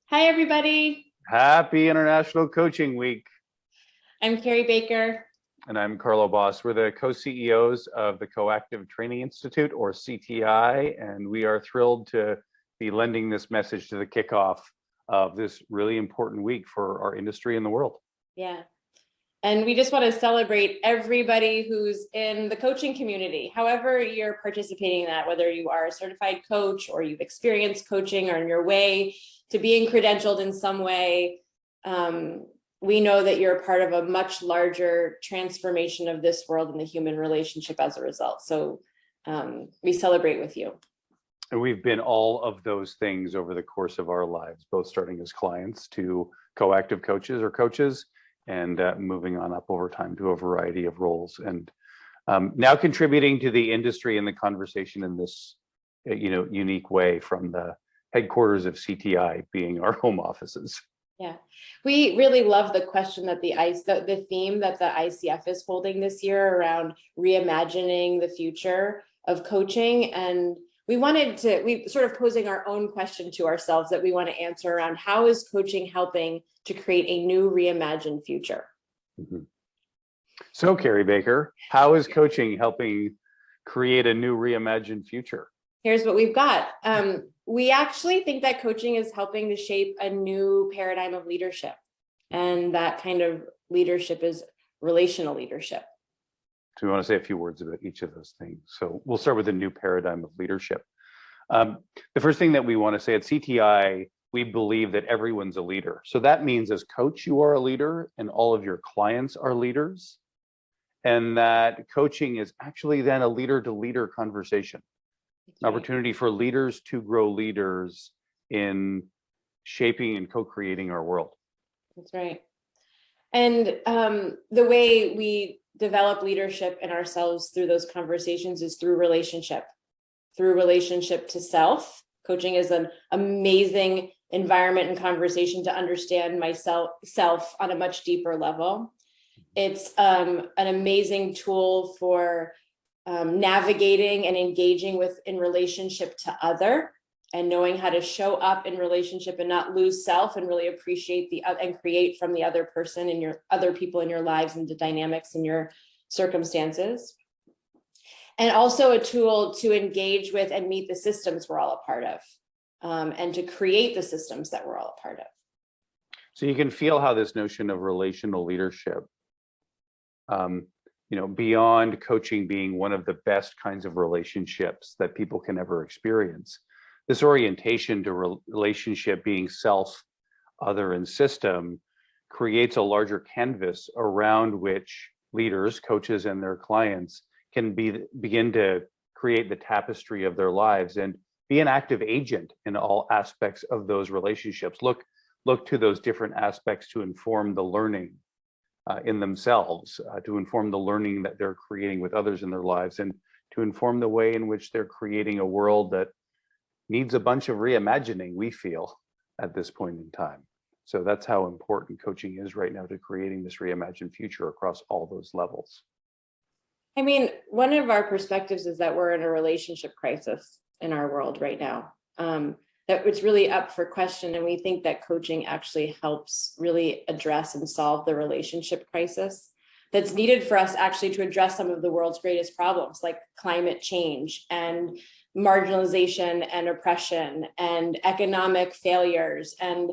Hi, everybody. Happy International Coaching Week. I'm Carrie Baker. And I'm Carlo Boss. We're the co-CEOs of the Coactive Training Institute, or CTI, and we are thrilled to be lending this message to the kickoff of this really important week for our industry and the world. Yeah. And we just want to celebrate everybody who's in the coaching community, however you're participating in that, whether you are a certified coach or you've experienced coaching or on your way to being credentialed in some way. We know that you're a part of a much larger transformation of this world and the human relationship as a result. So we celebrate with you. And we've been all of those things over the course of our lives, both starting as clients to coactive coaches or coaches, and moving on up over time to a variety of roles, and now contributing to the industry and the conversation in this unique way from the headquarters of CTI being our home offices. Yeah, we really love the question that the theme that the ICF is holding this year around reimagining the future of coaching. And we sort of posing our own question to ourselves that we want to answer around how is coaching helping to create a new reimagined future? Mm-hmm. So Carrie Baker, how is coaching helping create a new reimagined future? Here's what we've got. We actually think that coaching is helping to shape a new paradigm of leadership. And that kind of leadership is relational leadership. So we want to say a few words about each of those things. So we'll start with the new paradigm of leadership. The first thing that we want to say at CTI, we believe that everyone's a leader. So that means as coach, you are a leader and all of your clients are leaders. And that coaching is actually then a leader to leader conversation. An opportunity for leaders to grow leaders in shaping and co-creating our world. That's right. And the way we develop leadership in ourselves through those conversations is through relationship to self. Coaching is an amazing environment and conversation to understand myself on a much deeper level. It's an amazing tool for navigating and engaging in relationship to other, and knowing how to show up in relationship and not lose self, and really appreciate and create from the other person and your other people in your lives and the dynamics in your circumstances. And also a tool to engage with and meet the systems we're all a part of, and to create the systems that we're all a part of. So you can feel how this notion of relational leadership, beyond coaching being one of the best kinds of relationships that people can ever experience, this orientation to relationship being self, other, and system creates a larger canvas around which leaders, coaches, and their clients can begin to create the tapestry of their lives and be an active agent in all aspects of those relationships. Look to those different aspects to inform the learning in themselves, to inform the learning that they're creating with others in their lives, and to inform the way in which they're creating a world that needs a bunch of reimagining, we feel, at this point in time. So that's how important coaching is right now to creating this reimagined future across all those levels. I mean, one of our perspectives is that we're in a relationship crisis in our world right now. That it's really up for question. And we think that coaching actually helps really address and solve the relationship crisis that's needed for us actually to address some of the world's greatest problems, like climate change and marginalization and oppression and economic failures and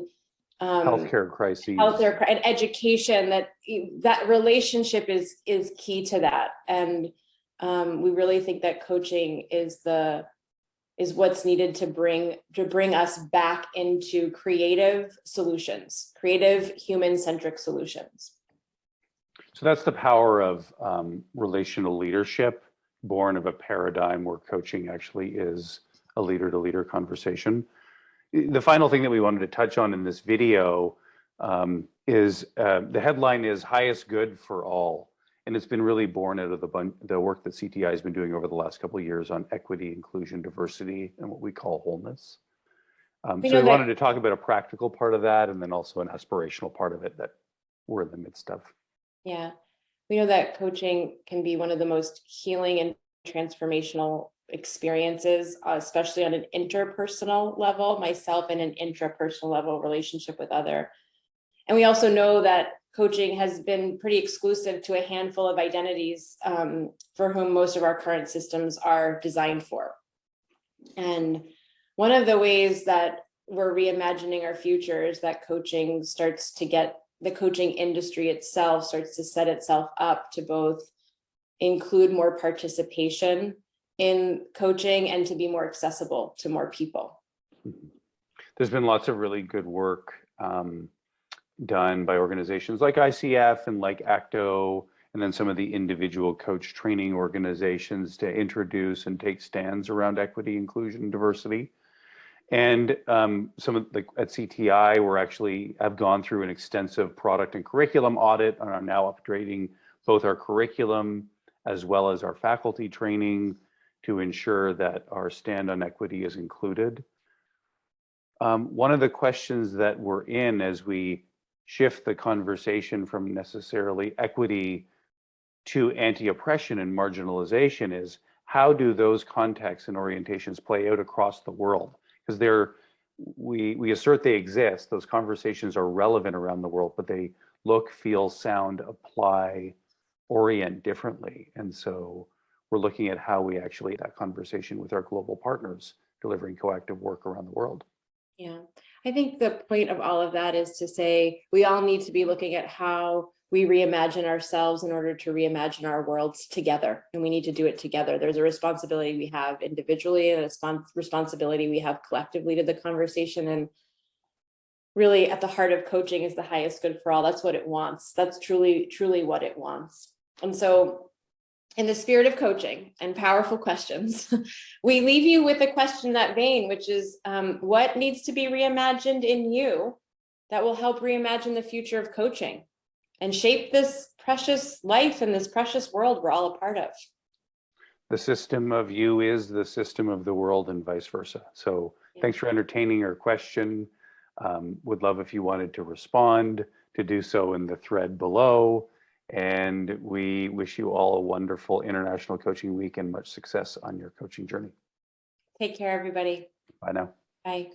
healthcare crises, and education. That relationship is key to that. And we really think that coaching is what's needed to bring us back into creative solutions, creative human-centric solutions. So that's the power of relational leadership, born of a paradigm where coaching actually is a leader-to-leader conversation. The final thing that we wanted to touch on in this video is the headline is Highest Good for All. And it's been really born out of the work that CTI has been doing over the last couple of years on equity, inclusion, diversity, and what we call wholeness. So we wanted to talk about a practical part of that, and then also an aspirational part of it that we're in the midst of. Yeah, we know that coaching can be one of the most healing and transformational experiences, especially on an interpersonal level, myself and an intrapersonal level relationship with other. And we also know that coaching has been pretty exclusive to a handful of identities for whom most of our current systems are designed for. And one of the ways that we're reimagining our future is that coaching starts to get, the coaching industry itself starts to set itself up to both include more participation in coaching and to be more accessible to more people. There's been lots of really good work done by organizations like ICF and like ACTO, and then some of the individual coach training organizations to introduce and take stands around equity, inclusion, and diversity. And some of the at CTI, we're actually have gone through an extensive product and curriculum audit and are now upgrading both our curriculum as well as our faculty training to ensure that our stand on equity is included. One of the questions that we're in as we shift the conversation from necessarily equity to anti-oppression and marginalization is, how do those contexts and orientations play out across the world? Because we assert they exist, those conversations are relevant around the world, but they look, feel, sound, apply, orient differently. And so we're looking at how we actually have that conversation with our global partners delivering coactive work around the world. Yeah, I think the point of all of that is to say we all need to be looking at how we reimagine ourselves in order to reimagine our worlds together. And we need to do it together. There's a responsibility we have individually and a responsibility we have collectively to the conversation. And really at the heart of coaching is the highest good for all. That's what it wants. That's truly, truly what it wants. And so in the spirit of coaching and powerful questions, we leave you with a question in that vein, which is what needs to be reimagined in you that will help reimagine the future of coaching and shape this precious life and this precious world we're all a part of. The system of you is the system of the world and vice versa. So thanks for entertaining our question. Would love if you wanted to respond, to do so in the thread below. And we wish you all a wonderful International Coaching Week and much success on your coaching journey. Take care, everybody. Bye now. Bye.